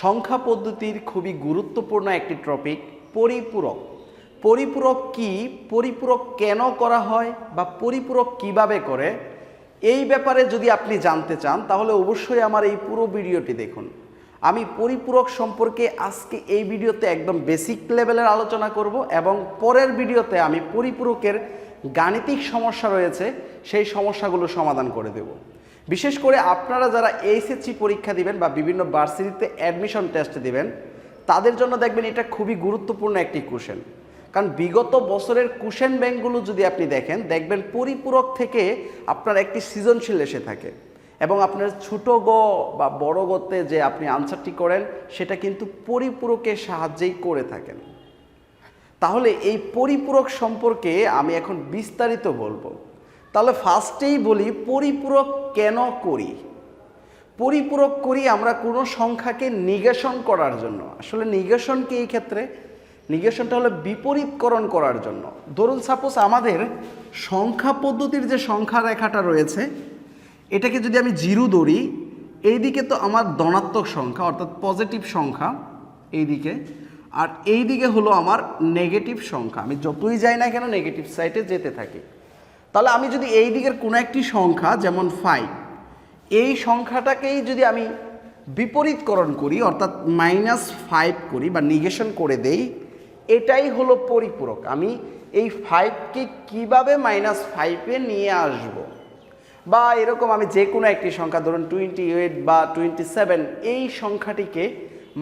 সংখ্যা পদ্ধতির খুবই গুরুত্বপূর্ণ একটি টপিক পরিপূরক। পরিপূরক কি, পরিপূরক কেন করা হয় বা পরিপূরক কিভাবে করে, এই ব্যাপারে যদি আপনি জানতে চান তাহলে অবশ্যই আমার এই পুরো ভিডিওটি দেখুন। আমি পরিপূরক সম্পর্কে আজকে এই ভিডিওতে একদম বেসিক লেভেলের আলোচনা করব এবং পরের ভিডিওতে আমি পরিপূরকের গাণিতিক সমস্যা রয়েছে সেই সমস্যাগুলো সমাধান করে দেব। বিশেষ করে আপনারা যারা HSC পরীক্ষা দিবেন বা বিভিন্ন ভার্সিটিতে অ্যাডমিশন টেস্ট দিবেন তাদের জন্য দেখবেন এটা খুবই গুরুত্বপূর্ণ একটি কোশ্চেন। কারণ বিগত বছরের কোশ্চেন ব্যাংকগুলো যদি আপনি দেখবেন পরিপূরক থেকে আপনার একটি সৃজনশীল এসে থাকে এবং আপনার ছোট গ বা বড় গতে যে আপনি আনসারটি করেন সেটা কিন্তু পরিপূরকের সাহায্যেই করে থাকেন। তাহলে এই পরিপূরক সম্পর্কে আমি এখন বিস্তারিত বলবো। তাহলে ফার্স্টেই বলি পরিপূরক কেন করি। পরিপূরক করি আমরা কোনো সংখ্যাকে নিগেশন করার জন্য। আসলে নিগেশন কি এই ক্ষেত্রে? নিগেশনটা হলো বিপরীতকরণ করার জন্য। ধরুন সাপোজ আমাদের সংখ্যা পদ্ধতির যে সংখ্যা রেখাটা রয়েছে এটাকে যদি আমি জিরো ধরি, এইদিকে তো আমার ধনাত্মক সংখ্যা অর্থাৎ পজিটিভ সংখ্যা এইদিকে, আর এইদিকে হলো আমার নেগেটিভ সংখ্যা। আমি যতই যাই না কেন নেগেটিভ সাইডে যেতে থাকি। তাহলে আমি যদি এই দিকের কোনো একটি সংখ্যা যেমন 5, এই সংখ্যাটাকেই যদি আমি বিপরীতকরণ করি অর্থাৎ -5 করি বা নিগেশন করে দেই, এটাই হলো পরিপূরক। আমি এই 5কে কিভাবে -5-এ নিয়ে আসব, বা এরকম আমি যে কোনো একটি সংখ্যা ধরুন 28 বা 27, এই সংখ্যাটিকে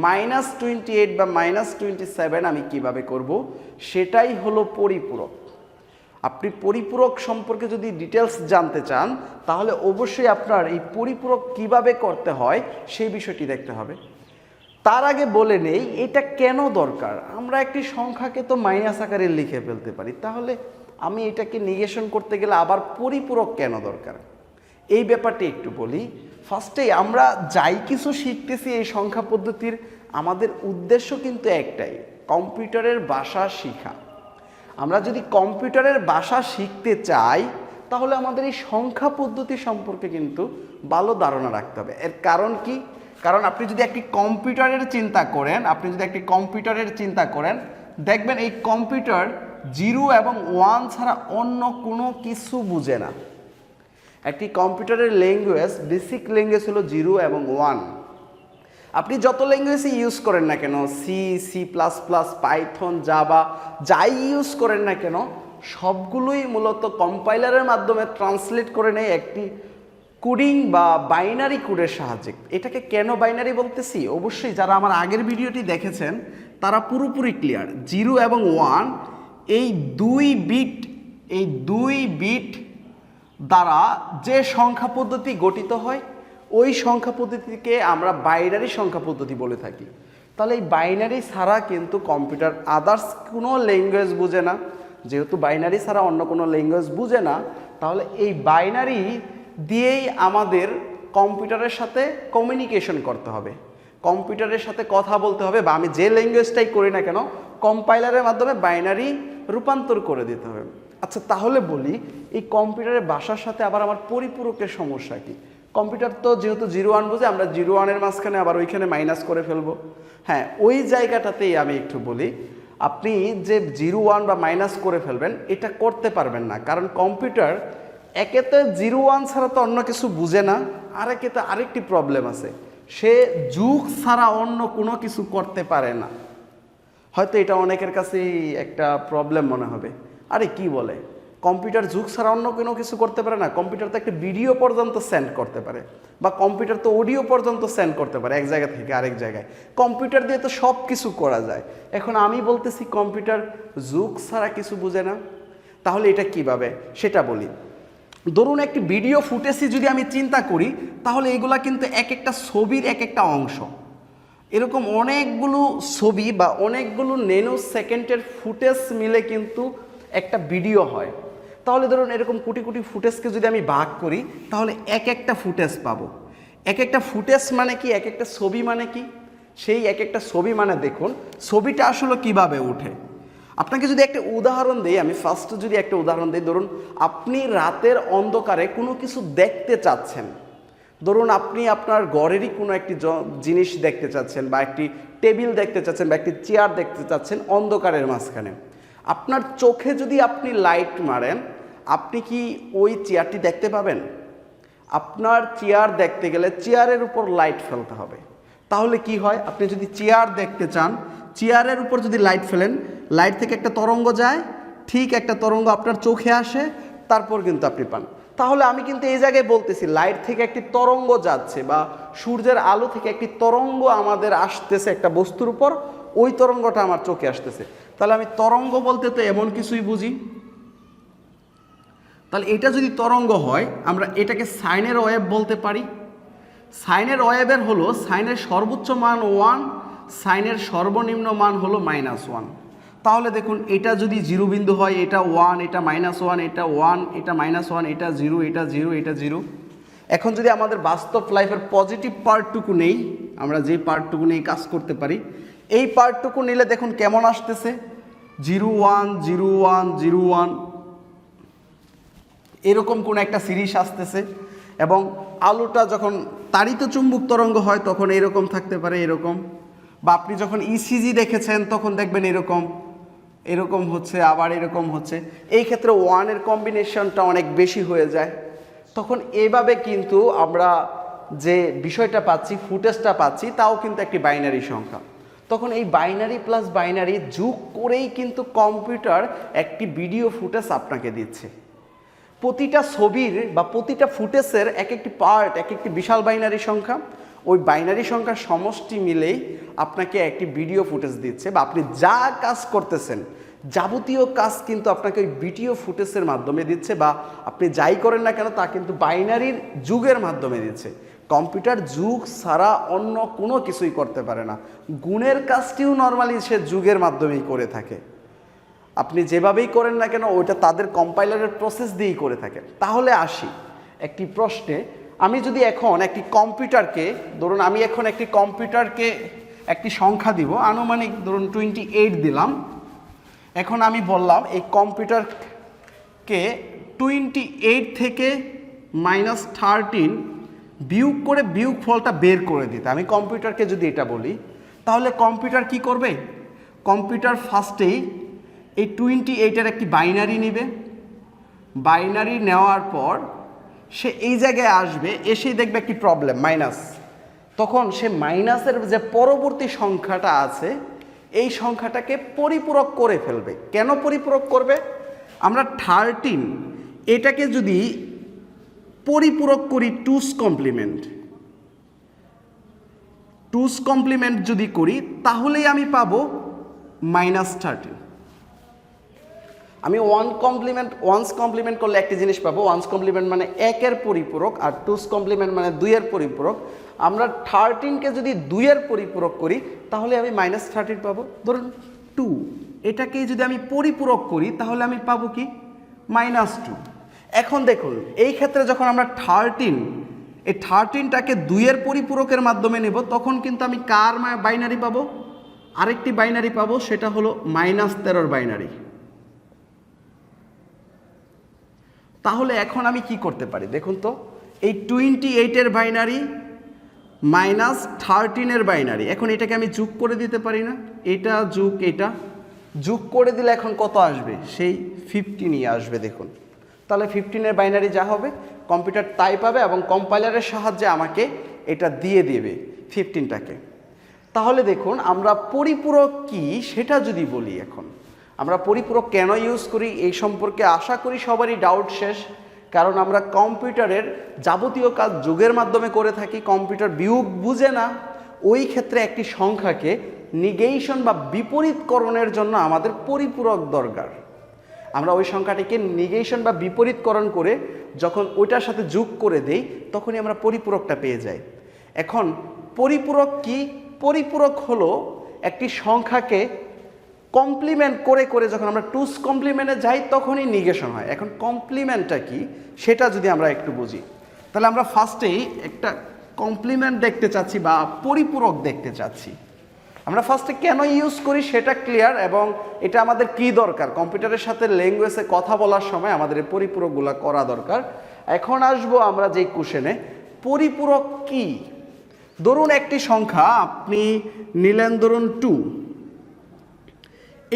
-28 বা -27 আমি কিভাবে করব, সেটাই হলো পরিপূরক। আপনি পরিপূরক সম্পর্কে যদি ডিটেলস জানতে চান তাহলে অবশ্যই আপনার এই পরিপূরক কিভাবে করতে হয় সেই বিষয়টি দেখতে হবে। তার আগে বলে নেই এটা কেন দরকার। আমরা একটি সংখ্যাকে তো মাইনাস আকারে লিখে ফেলতে পারি, তাহলে আমি এটাকে নিগেশন করতে গেলে আবার পরিপূরক কেন দরকার, এই ব্যাপারটি একটু বলি। ফার্স্টেই আমরা যাই কিছু শিখতেছি এই সংখ্যা পদ্ধতির, আমাদের উদ্দেশ্য কিন্তু একটাই, কম্পিউটারের ভাষা শেখা। আমরা যদি কম্পিউটারের ভাষা শিখতে চাই তাহলে আমাদের এই সংখ্যা পদ্ধতি সম্পর্কে কিন্তু ভালো ধারণা রাখতে হবে। এর কারণ কি? কারণ আপনি যদি একটি কম্পিউটারের চিন্তা করেন দেখবেন এই কম্পিউটার 0 এবং 1 ছাড়া অন্য কোনো কিছু বুঝে না। একটি কম্পিউটারের ল্যাঙ্গুয়েজ, বেসিক ল্যাঙ্গুয়েজ হলো 0 এবং 1। আপনি যত ল্যাঙ্গুয়েজই ইউজ করেন না কেন, C plus plus, Python, Java, যাই ইউজ করেন না কেন, সবগুলোই মূলত কম্পাইলারের মাধ্যমে ট্রান্সলেট করে নেয় একটি কোডিং বা বাইনারি কোডের সাহায্যে। এটাকে কেন বাইনারি বলতেছি, অবশ্যই যারা আমার আগের ভিডিওটি দেখেছেন তারা পুরোপুরি ক্লিয়ার। 0 এবং 1 এই দুই বিট দ্বারা যে সংখ্যা পদ্ধতি গঠিত হয় ওই সংখ্যা পদ্ধতিকে আমরা বাইনারি সংখ্যা পদ্ধতি বলে থাকি। তাহলে এই বাইনারি ছাড়া কিন্তু কম্পিউটার আদার্স কোনো ল্যাঙ্গুয়েজ বুঝে না। যেহেতু বাইনারি ছাড়া অন্য কোনো ল্যাঙ্গুয়েজ বুঝে না, তাহলে এই বাইনারি দিয়েই আমাদের কম্পিউটারের সাথে কমিউনিকেশন করতে হবে, কম্পিউটারের সাথে কথা বলতে হবে, বা আমি যে ল্যাঙ্গুয়েজটাই করি না কেন কম্পাইলারের মাধ্যমে বাইনারি রূপান্তর করে দিতে হবে। আচ্ছা তাহলে বলি এই কম্পিউটারের ভাষার সাথে আবার আমার পরিপূরকের সমস্যা কি? কম্পিউটার তো যেহেতু 0-1 বুঝে, আমরা 0-1-এর মাঝখানে আবার ওইখানে মাইনাস করে ফেলবো। হ্যাঁ, ওই জায়গাটাতেই আমি একটু বলি, আপনি যে 0-1 বা মাইনাস করে ফেলবেন এটা করতে পারবেন না। কারণ কম্পিউটার একেতে 0-1 ছাড়া তো অন্য কিছু বুঝে না, আর একেতে আরেকটি প্রবলেম আছে, সে যোগ ছাড়া অন্য কোনো কিছু করতে পারে না। হয়তো এটা অনেকের কাছেই একটা প্রবলেম মনে হবে, আরে কি বলে, কম্পিউটার যুগ ছাড়া অন্য কোনো কিছু করতে পারে না? কম্পিউটার তো একটা ভিডিও পর্যন্ত সেন্ড করতে পারে, বা কম্পিউটার তো অডিও পর্যন্ত সেন্ড করতে পারে এক জায়গা থেকে আরেক জায়গায়। কম্পিউটার দিয়ে তো সব কিছু করা যায়। এখন আমি বলতেছি কম্পিউটার যুগ ছাড়া কিছু বুঝে না, তাহলে এটা কিভাবে সেটা বলি। ধরুন একটি ভিডিও ফুটেজই যদি আমি চিন্তা করি তাহলে এগুলা কিন্তু এক একটা ছবির এক একটা অংশ। এরকম অনেকগুলো ছবি বা অনেকগুলো ন্যানো সেকেন্ডের ফুটেজ মিলে কিন্তু একটা ভিডিও হয়। তাহলে ধরুন এরকম কোটি কোটি ফুটেজকে যদি আমি ভাগ করি তাহলে এক একটা ফুটেজ পাবো। এক একটা ফুটেজ মানে কি, এক একটা ছবি মানে কি, সেই এক একটা ছবি মানে দেখুন ছবিটা আসলে কিভাবে ওঠে। আপনাকে যদি একটা উদাহরণ দিই, আমি ফার্স্টে যদি একটা উদাহরণ দিই, ধরুন আপনি রাতের অন্ধকারে কোনো কিছু দেখতে চাচ্ছেন, ধরুন আপনি আপনার ঘরেরই কোনো একটি জিনিস দেখতে চাচ্ছেন বা একটি টেবিল দেখতে চাচ্ছেন বা একটি চেয়ার দেখতে চাচ্ছেন অন্ধকারের মাঝখানে। আপনার চোখে যদি আপনি লাইট মারেন, আপনি কি ওই চেয়ারটি দেখতে পাবেন? আপনার চেয়ার দেখতে গেলে চেয়ারের উপর লাইট ফেলতে হবে। তাহলে কি হয়, আপনি যদি চেয়ার দেখতে চান, চেয়ারের উপর যদি লাইট ফেলেন, লাইট থেকে একটা তরঙ্গ যায়, ঠিক একটা তরঙ্গ আপনার চোখে আসে, তারপর কিন্তু আপনি পান। তাহলে আমি কিন্তু এই জায়গায় বলতেছি লাইট থেকে একটি তরঙ্গ যাচ্ছে বা সূর্যের আলো থেকে একটি তরঙ্গ আমাদের আসতেছে একটা বস্তুর উপর, ওই তরঙ্গটা আমার চোখে আসতেছে। তাহলে আমি তরঙ্গ বলতে তো এমন কিছুই বুঝি। তাহলে এটা যদি তরঙ্গ হয়, আমরা এটাকে সাইনের ওয়েভ বলতে পারি। সাইনের ওয়েভের হলো সাইনের সর্বোচ্চ মান 1, সাইনের সর্বনিম্ন মান হলো -1। তাহলে দেখুন এটা যদি 0 বিন্দু হয়, এটা 1, এটা -1, এটা 1, এটা -1, এটা 0, এটা 0, এটা 0। এখন যদি আমাদের বাস্তব লাইফের পজিটিভ পার্টটুকু নেই, আমরা যে পার্টটুকু নিয়ে কাজ করতে পারি, এই পার্টটুকু নিলে দেখুন কেমন আসতেছে, 0 1 0 1 0 1, এরকম কোন একটা সিরিজ আসতেছে। এবং আলোটা যখন তাড়িত চুম্বক তরঙ্গ হয় তখন এরকম থাকতে পারে, এরকম। বা আপনি যখন ইসিজি দেখেছেন তখন দেখবেন এরকম এরকম হচ্ছে, আবার এরকম হচ্ছে। এই ক্ষেত্রে 1-এর কম্বিনেশনটা অনেক বেশি হয়ে যায়। তখন এভাবে কিন্তু আমরা যে বিষয়টা পাচ্ছি, ফুটেজটা পাচ্ছি, তাও কিন্তু একটি বাইনারি সংখ্যা। তখন এই বাইনারি প্লাস বাইনারি যোগ করেই কিন্তু কম্পিউটার একটি ভিডিও ফুটেজ আপনাকে দিচ্ছে। প্রতিটা ছবির বা প্রতিটা ফুটেজের এক একটি পার্ট, এক একটি বিশাল বাইনারি সংখ্যা। ওই বাইনারি সংখ্যার সমষ্টি মিলেই আপনাকে একটি ভিডিও ফুটেজ দিচ্ছে, বা আপনি যা কাজ করতেছেন যাবতীয় কাজ কিন্তু আপনাকে ওই ভিডিও ফুটেজের মাধ্যমে দিচ্ছে, বা আপনি যাই করেন না কেন তা কিন্তু বাইনারির যুগের মাধ্যমে দিচ্ছে। কম্পিউটার যুগ ছাড়া অন্য কোনো কিছুই করতে পারে না। গুণের কাজটিও নর্মালি সে যুগের মাধ্যমেই করে থাকে। আপনি যেভাবেই করেন না কেন ওইটা তাদের কম্পাইলারের প্রসেস দিয়েই করে থাকে। তাহলে আসি একটি প্রশ্নে, আমি যদি এখন একটি কম্পিউটারকে, ধরুন আমি এখন একটি কম্পিউটারকে একটি সংখ্যা দিব, আনুমানিক ধরুন 28 দিলাম। এখন আমি বললাম এই কম্পিউটারকে 28 থেকে -13 বিয়োগ করে বিয়োগ ফলটা বের করে দিতে। আমি কম্পিউটারকে যদি এটা বলি, তাহলে কম্পিউটার কি করবে? কম্পিউটার ফার্স্টেই এই 28-এর একটি বাইনারি নেবে। বাইনারি নেওয়ার পর সে এই জায়গায় আসবে, এসেই দেখবে একটি প্রবলেম মাইনাস। তখন সে মাইনাসের যে পরবর্তী সংখ্যাটা আছে, এই সংখ্যাটাকে পরিপূরক করে ফেলবে। কেন পরিপূরক করবে? আমরা 13 এটাকে যদি পরিপূরক করি 2's কমপ্লিমেন্ট, 2's কমপ্লিমেন্ট যদি করি, তাহলেই আমি পাবো -13। আমি 1's কমপ্লিমেন্ট করলে একটি জিনিস পাবো, 1's কমপ্লিমেন্ট মানে 1-এর পরিপূরক, আর 2's কমপ্লিমেন্ট মানে 2-এর পরিপূরক। আমরা 13কে যদি 2-এর পরিপূরক করি তাহলে আমি -13 পাবো। ধরুন 2, এটাকেই যদি আমি পরিপূরক করি তাহলে আমি পাবো কি? -2। এখন দেখুন এই ক্ষেত্রে যখন আমরা 13টাকে 2-এর পরিপূরকের মাধ্যমে নেব, তখন কিন্তু আমি কার বাইনারি পাবো? আরেকটি বাইনারি পাবো, সেটা হলো -13-এর বাইনারি। তাহলে এখন আমি কি করতে পারি দেখুন তো, এই 28-এর বাইনারি -13-এর বাইনারি, এখন এটাকে আমি যোগ করে দিতে পারি না? এটা যোগ এটা যোগ করে দিলে এখন কত আসবে? সেই 15ই আসবে। দেখুন তাহলে 15-এর বাইনারি যা হবে কম্পিউটার তাই পাবে, এবং কম্পাইলারের সাহায্যে আমাকে এটা দিয়ে দেবে 15টাকে। তাহলে দেখুন আমরা পরিপূরক কি সেটা যদি বলি, এখন আমরা পরিপূরক কেন ইউজ করি এই সম্পর্কে আশা করি সবারই ডাউট শেষ। কারণ আমরা কম্পিউটারের যাবতীয় কাজ যোগের মাধ্যমে করে থাকি। কম্পিউটার বিয়োগ বুঝে না, ওই ক্ষেত্রে একটি সংখ্যাকে নিগেশন বা বিপরীতকরণের জন্য আমাদের পরিপূরক দরকার। আমরা ওই সংখ্যাটিকে নিগেশন বা বিপরীতকরণ করে যখন ওইটার সাথে যোগ করে দেই, তখনই আমরা পরিপূরকটা পেয়ে যাই। এখন পরিপূরক কি? পরিপূরক হলো একটি সংখ্যাকে কমপ্লিমেন্ট করে করে যখন আমরা 2's কমপ্লিমেন্টে যাই তখনই নিগেশন হয়। এখন কমপ্লিমেন্টটা কি সেটা যদি আমরা একটু বুঝি, তাহলে আমরা ফার্স্টেই একটা কমপ্লিমেন্ট দেখতে চাচ্ছি বা পরিপূরক দেখতে চাচ্ছি। আমরা ফার্স্টে কেন ইউজ করি সেটা ক্লিয়ার, এবং এটা আমাদের কি দরকার, কম্পিউটারের সাথে ল্যাঙ্গুয়েজে কথা বলার সময় আমাদের এই পরিপূরকগুলো করা দরকার। এখন আসবো আমরা যেই কোশ্চেনে, পরিপূরক কি? ধরুন একটি সংখ্যা আপনি নিলেন, ধরুন 2।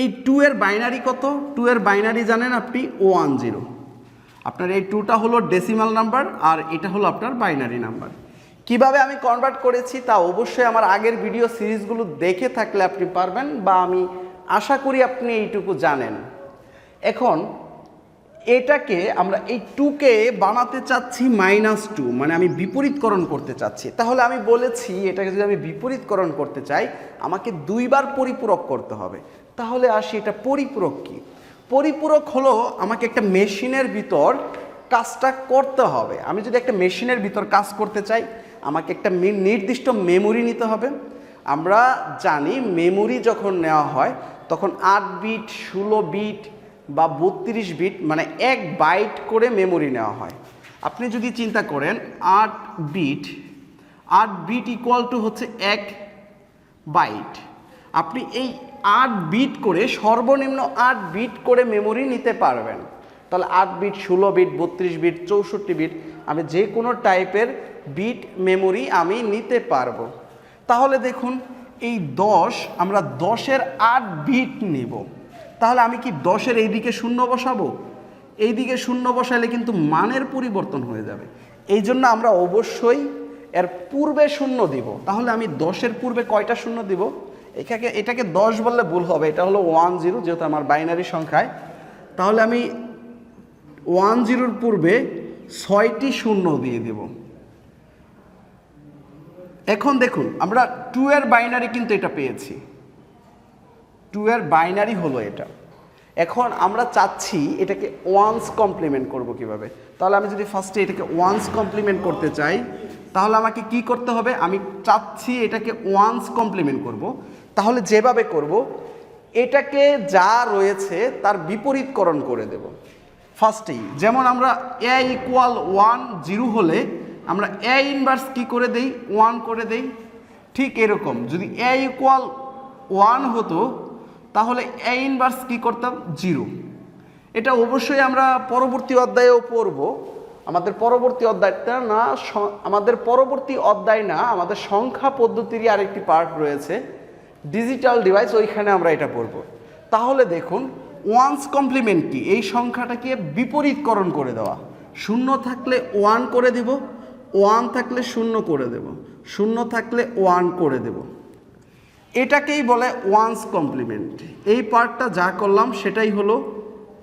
এই 2 এর বাইনারি কত? 2 এর বাইনারি জানেন আপনি 10। আপনার এই 2টা হলো ডেসিমাল নাম্বার আর এটা হলো আপনার বাইনারি নাম্বার। কিভাবে আমি কনভার্ট করেছি তা অবশ্যই আমার আগের ভিডিও সিরিজগুলো দেখে থাকলে আপনি পারবেন, বা আমি আশা করি আপনি এইটুকু জানেন। এখন এটাকে আমরা এই 2কে বানাতে চাচ্ছি -2, মানে আমি বিপরীতকরণ করতে চাচ্ছি। তাহলে আমি বলেছি এটাকে যদি আমি বিপরীতকরণ করতে চাই আমাকে 2 বার পরিপূরক করতে হবে। তাহলে আসি, এটা পরিপূরক কি? পরিপূরক হলো আমাকে একটা মেশিনের ভিতর কাজটা করতে হবে। আমি যদি একটা মেশিনের ভিতর কাজ করতে চাই আমাকে একটা নির্দিষ্ট মেমোরি নিতে হবে। আমরা জানি মেমোরি যখন নেওয়া হয় তখন 8 বিট, 16 বিট বা 32 বিট, মানে 1 বাইট করে মেমোরি নেওয়া হয়। আপনি যদি চিন্তা করেন 8 বিট ইকুয়াল টু হচ্ছে 1 বাইট। আপনি এই 8 বিট করে, সর্বনিম্ন 8 বিট করে মেমোরি নিতে পারবেন। তাহলে 8 বিট, 16 বিট, 32 বিট, 64 বিট, আমি যে কোনো টাইপের বিট মেমোরি আমি নিতে পারবো। তাহলে দেখুন এই 10, আমরা 10-এর 8 বিট নিব। তাহলে আমি কি 10-এর এইদিকে 0 বসাবো? এইদিকে 0 বসালে কিন্তু মানের পরিবর্তন হয়ে যাবে। এই জন্য আমরা অবশ্যই এর পূর্বে 0 দিব। তাহলে আমি 10-এর পূর্বে কয়টা 0 দিব? এটাকে 10 বললে ভুল হবে, এটা হলো 10, যেহেতু আমার বাইনারি সংখ্যায়। তাহলে আমি 10-র পূর্বে 6টি 0 দিয়ে দেব। এখন দেখুন আমরা 2 এর বাইনারি কিন্তু এটা পেয়েছি, 2 এর বাইনারি হলো এটা। এখন আমরা চাচ্ছি এটাকে ওয়ান্স কমপ্লিমেন্ট করব কিভাবে? তাহলে আমি যদি ফার্স্টে এটাকে ওয়ান্স কমপ্লিমেন্ট করতে চাই তাহলে আমাকে কি করতে হবে? আমি চাচ্ছি এটাকে ওয়ান্স কমপ্লিমেন্ট করব। তাহলে যেভাবে করব, এটাকে যা রয়েছে তার বিপরীতকরণ করে দেব ফার্স্টেই। যেমন আমরা a ইকুয়াল 1, 0 হলে আমরা a ইনভার্স কি করে দেই? 1 করে দেই। ঠিক এরকম যদি a ইকুয়াল 1 হতো তাহলে a ইনভার্স কি করতাম? 0। এটা অবশ্যই আমরা পরবর্তী অধ্যায়েও পড়ব। আমাদের পরবর্তী অধ্যায়টা না, আমাদের পরবর্তী অধ্যায় না, আমাদের সংখ্যা পদ্ধতিরই আরেকটি পার্ট রয়েছে, ডিজিটাল ডিভাইস, ওইখানে আমরা এটা পড়ব। তাহলে দেখুন ওয়ান্স কমপ্লিমেন্ট কি? এই সংখ্যাটাকে বিপরীতকরণ করে দেওয়া। 0 থাকলে 1 করে দেব, 1 থাকলে 0 করে দেব, 0 থাকলে 1 করে দেব। এটাকেই বলে ওয়ান্স কমপ্লিমেন্ট। এই পার্টটা যা করলাম সেটাই হলো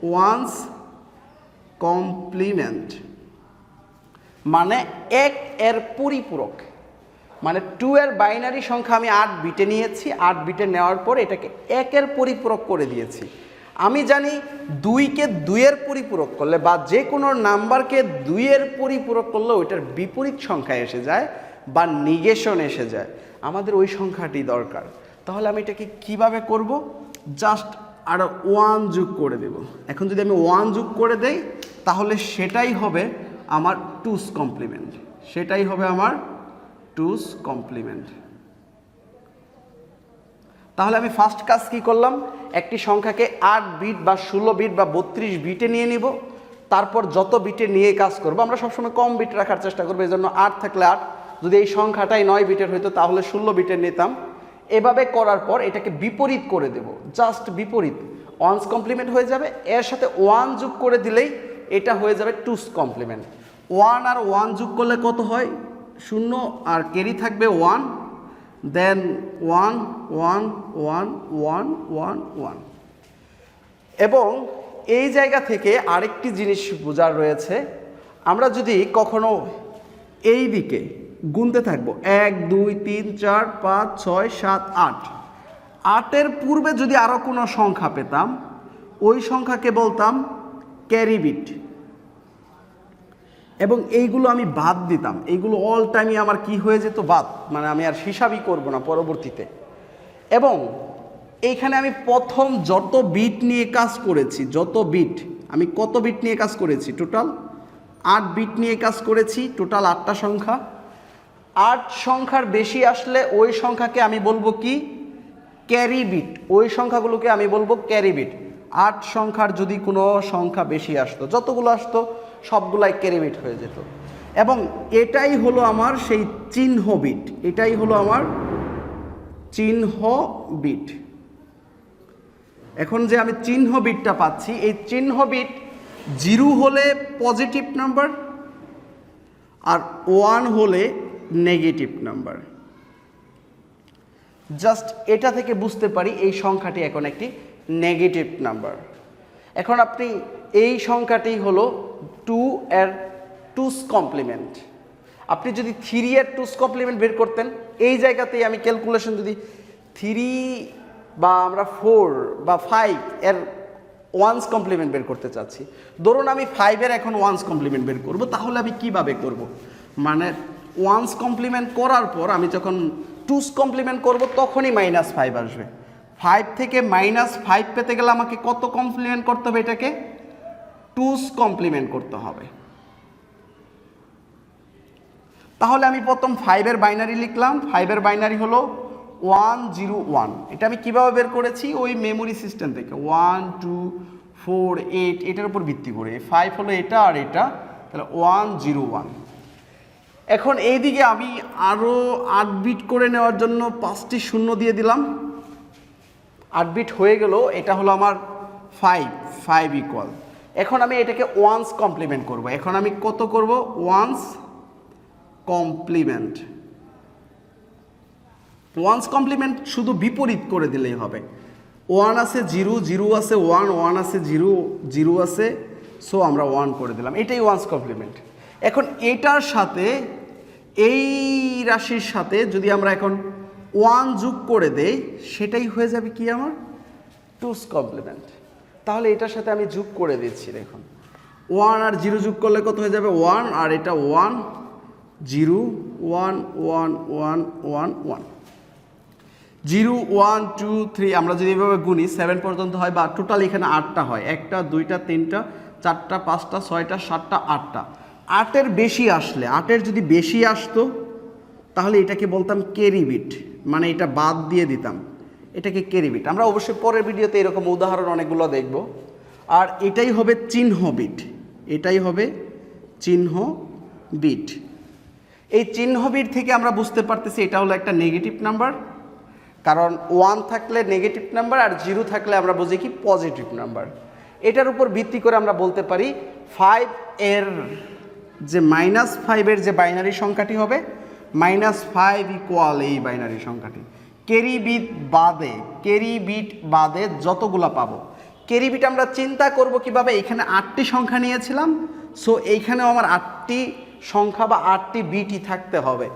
ওয়ান্স কমপ্লিমেন্ট, মানে 1 এর পরিপূরক। মানে 2 এর বাইনারি সংখ্যা আমি 8 বিটে নিয়েছি, 8 বিটে নেওয়ার পর এটাকে 1 এর পরিপূরক করে দিয়েছি। আমি জানি 2কে 2 এর পরিপূরক করলে বা যে কোনো নাম্বারকে 2 এর পরিপূরক করলে ওইটার বিপরীত সংখ্যা এসে যায় বা নিগেশন এসে যায়। আমাদের ওই সংখ্যাটি দরকার। তাহলে আমি এটাকে কিভাবে করব? জাস্ট আর 1 যোগ করে দেব। এখন যদি আমি 1 যোগ করে দেই তাহলে সেটাই হবে আমার 2's কমপ্লিমেন্ট, সেটাই হবে আমার 2's কমপ্লিমেন্ট। তাহলে আমি ফার্স্ট কাজ কি করলাম? একটি সংখ্যাকে 8 বিট বা 16 বিট বা 32 বিটে নিয়ে নিব। তারপর যত বিটে নিয়ে কাজ করব, আমরা সবসময় কম বিট রাখার চেষ্টা করবো। এই জন্য 8 থাকলে 8, যদি এই সংখ্যাটাই 9 বিটের হইতো তাহলে 16 বিটের নিতাম। এভাবে করার পর এটাকে বিপরীত করে দেব, জাস্ট বিপরীত। ওয়ান্স কমপ্লিমেন্ট হয়ে যাবে, এর সাথে 1 যোগ করে দিলেই এটা হয়ে যাবে 2's কমপ্লিমেন্ট। 1 আর 1 যোগ করলে কত হয়? 0, আর ক্যারি থাকবে 1, দেন 1 1 1 1 1 1। এবং এই জায়গা থেকে আরেকটি জিনিস বোঝার রয়েছে, আমরা যদি কখনো এই দিকে গুনতে থাকবো 1 2 3 4 5 6 7 8, 8-এর পূর্বে যদি আরও কোনো সংখ্যা পেতাম ওই সংখ্যাকে বলতাম ক্যারি বিট, এবং এইগুলো আমি বাদ দিতাম। এইগুলো অল টাইমই আমার কি হয়ে যেত? বাদ, মানে আমি আর হিসাবই করব না পরবর্তীতে। এবং এইখানে আমি প্রথম যত বিট নিয়ে কাজ করেছি, যত বিট, আমি কত বিট নিয়ে কাজ করেছি? টোটাল 8 বিট নিয়ে কাজ করেছি, টোটাল 8টা সংখ্যা। 8 সংখ্যার বেশি আসলে ওই সংখ্যাকে আমি বলবো কি? Carry bit. ওই সংখ্যাগুলোকে আমি বলবো ক্যারি বিট। 8 সংখ্যার যদি কোনো সংখ্যা বেশি আসতো, যতগুলো আসতো সবগুলাই ক্যারি বিট হয়ে যেত। এবং এটাই হলো আমার সেই চিহ্ন বিট, এটাই হলো আমার চিহ্ন বিট। এখন যে আমি চিহ্ন বিটটা পাচ্ছি, এই চিহ্ন বিট 0 হলে পজিটিভ নাম্বার আর 1 হলে নেগেটিভ নাম্বার। জাস্ট এটা থেকে বুঝতে পারি এই সংখ্যাটি এখন একটি নেগেটিভ নাম্বার। এখন আপনি এই সংখ্যাটি হলো 2 এর 2's কমপ্লিমেন্ট। আপনি যদি 3 এর 2's কমপ্লিমেন্ট বের করতেন, এই জায়গাতেই আমি ক্যালকুলেশন যদি 3 বা আমরা 4 বা 5 এর 1's কমপ্লিমেন্ট বের করতে চাচ্ছি, ধরুন আমি 5 এর এখন 1's কমপ্লিমেন্ট বের করব, তাহলে আমি কিভাবে করব? মানে 1's কমপ্লিমেন্ট করার পর আমি যখন 2's কমপ্লিমেন্ট করব তখনই -5 আসবে। 5 থেকে -5 পেতে গেলে আমাকে কত কমপ্লিমেন্ট করতে হবে? এটাকে 2's কমপ্লিমেন্ট করতে হবে। তাহলে আমি প্রথম 5 এর বাইনারি লিখলাম। 5 এর বাইনারি হলো 1 0 1। এটা আমি কিভাবে বের করেছি? ওই মেমোরি সিস্টেম থেকে 1 2 4 8 এটার উপর ভিত্তি করে। 5 হলো এটা আর এটা, তাহলে 1 0 1। এখন এই দিকে আমি আরও 8 বিট করে নেওয়ার জন্য 5টি শূন্য দিয়ে দিলাম। 8 বিট হয়ে গেল। এটা হলো আমার 5 ইকুয়াল। এখন আমি এটাকে 1's কমপ্লিমেন্ট করব। এখন আমি কত করব? 1's complement. 1's কমপ্লিমেন্ট শুধু বিপরীত করে দিলেই হবে। 1 আছে 0, 0 আছে 1, 1 আছে 0, 0 আছে, সো আমরা 1 করে দিলাম। এটাই 1's কমপ্লিমেন্ট। এখন এটার সাথে এই রাশির সাথে যদি আমরা এখন 1 যোগ করে দেই, সেটাই হয়ে যাবে কি আমার 2's কমপ্লিমেন্ট। তাহলে এটার সাথে আমি যোগ করে দিচ্ছি। দেখুন 1 আর 0 যোগ করলে কত হয়ে যাবে? 1, আর এটা 1 0 1 1 1 1 1 0 1 2 3। আমরা যদি এভাবে গুনি 7 পর্যন্ত হয়, বা টোটাল এখানে 8টা হয়। 1টা 2টা 3টা 4টা 5টা 6টা 7টা 8টা। 8-এর বেশি আসলে, 8-এর যদি বেশি আসতো তাহলে এটাকে বলতাম ক্যারি বিট, মানে এটা বাদ দিয়ে দিতাম, এটাকে ক্যারি বিট। আমরা অবশ্যই পরের ভিডিওতে এরকম উদাহরণ অনেকগুলো দেখব। আর এটাই হবে চিহ্ন বিট, এটাই হবে চিহ্ন বিট। এই চিহ্ন বিট থেকে আমরা বুঝতে পারতেছি এটা হলো একটা নেগেটিভ নাম্বার, কারণ 1 থাকলে নেগেটিভ নাম্বার আর 0 থাকলে আমরা বুঝি কি পজিটিভ নাম্বার। এটার উপর ভিত্তি করে আমরা বলতে পারি 5 এর যে -5 এর যে বাইনারি সংখ্যাটি হবে, -5 ইকুয়াল এই বাইনারি সংখ্যাটি। ক্যারি বিট বাদে যতগুলা পাবো, ক্যারি বিট আমরা চিন্তা করব কিভাবে? এখানে 8টি সংখ্যা নিয়েছিলাম, সো এইখানেও আমার 8টি সংখ্যা বা 8টি বিটই থাকতে হবে।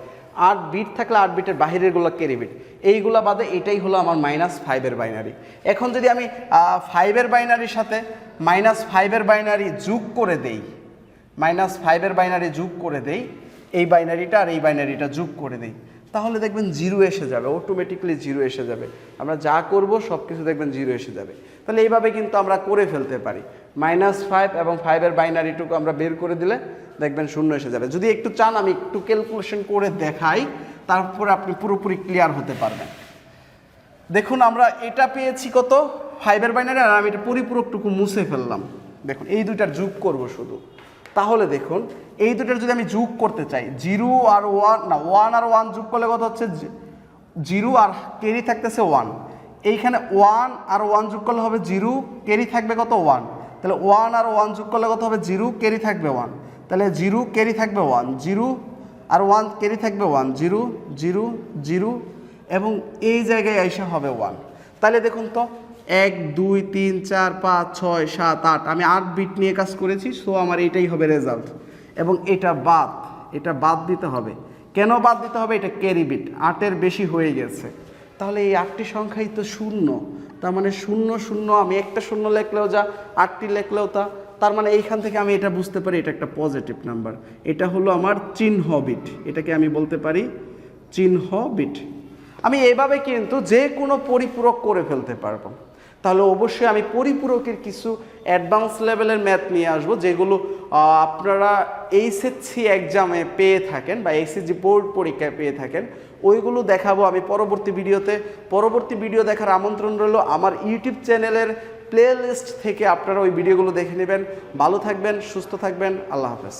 8 বিট থাকলে 8 বিটের বাহিরেরগুলো ক্যারি বিট, এইগুলা বাদে এটাই হলো আমার -5 এর বাইনারি। এখন যদি আমি 5 এর বাইনারির সাথে -5 এর বাইনারি যোগ করে দেই, -5 এর বাইনারি যোগ করে দেই, এই বাইনারিটা আর এই বাইনারিটা যোগ করে দেই, তাহলে দেখবেন 0 এসে যাবে, অটোমেটিক্যালি 0 এসে যাবে। আমরা যা করব সব কিছু দেখবেন 0 এসে যাবে। তাহলে এইভাবে কিন্তু আমরা করে ফেলতে পারি। -5 এবং 5 এর বাইনারিটুকু আমরা বের করে দিলে দেখবেন 0 এসে যাবে। যদি একটু চান আমি একটু ক্যালকুলেশন করে দেখাই, তারপরে আপনি পুরোপুরি ক্লিয়ার হতে পারবেন। দেখুন আমরা এটা পেয়েছি কত? 5 এর বাইনারি, আর আমি এটা পরিপূরকটুকু মুছে ফেললাম। দেখুন এই দুইটার যোগ করব শুধু। তাহলে দেখুন এই দুটার যদি আমি যোগ করতে চাই, 0 আর 1 না, 1 আর 1 যোগ করলে কত হচ্ছে? 0 আর ক্যারি থাকতেছে 1। এইখানে 1 আর 1 যোগ করলে হবে 0, ক্যারি থাকবে কত? 1। তাহলে 1 আর 1 যোগ করলে কত হবে? 0, ক্যারি থাকবে 1। তাহলে 0 ক্যারি থাকবে 1, 0 আর 1 ক্যারি থাকবে 1, 0 0 0, এবং এই জায়গায় আইসা হবে 1। তাহলে দেখুন তো 1 2 3 4 5 6 7 8, আমি 8 বিট নিয়ে কাজ করেছি, সো আমার এটাই হবে রেজাল্ট। এবং এটা বাদ দিতে হবে। কেন বাদ দিতে হবে? এটা ক্যারি বিট, 8-এর বেশি হয়ে গেছে। তাহলে এই 8টি সংখ্যাই তো শূন্য, তার মানে 0 0, আমি একটা শূন্য লিখলেও যা, 8টি লিখলেও তা, তার মানে এইখান থেকে আমি এটা বুঝতে পারি এটা একটা পজিটিভ নাম্বার। এটা হলো আমার চিহ্ন বিট, এটাকে আমি বলতে পারি চিহ্ন বিট। আমি এভাবে কিন্তু যে কোনো পরিপূরক করে ফেলতে পারবো। তাহলে অবশ্যই আমি পরিপূরকের কিছু অ্যাডভান্স লেভেলের ম্যাথ নিয়ে আসবো, যেগুলো আপনারা এইচএসসি এক্সামে পেয়ে থাকেন বা এইচএসসি বোর্ড পরীক্ষায় পেয়ে থাকেন, ওইগুলো দেখাবো আমি পরবর্তী ভিডিওতে। পরবর্তী ভিডিও দেখার আমন্ত্রণ রইল। আমার ইউটিউব চ্যানেলের প্লে লিস্ট থেকে আপনারা ওই ভিডিওগুলো দেখে নেবেন। ভালো থাকবেন, সুস্থ থাকবেন, আল্লাহ হাফেজ।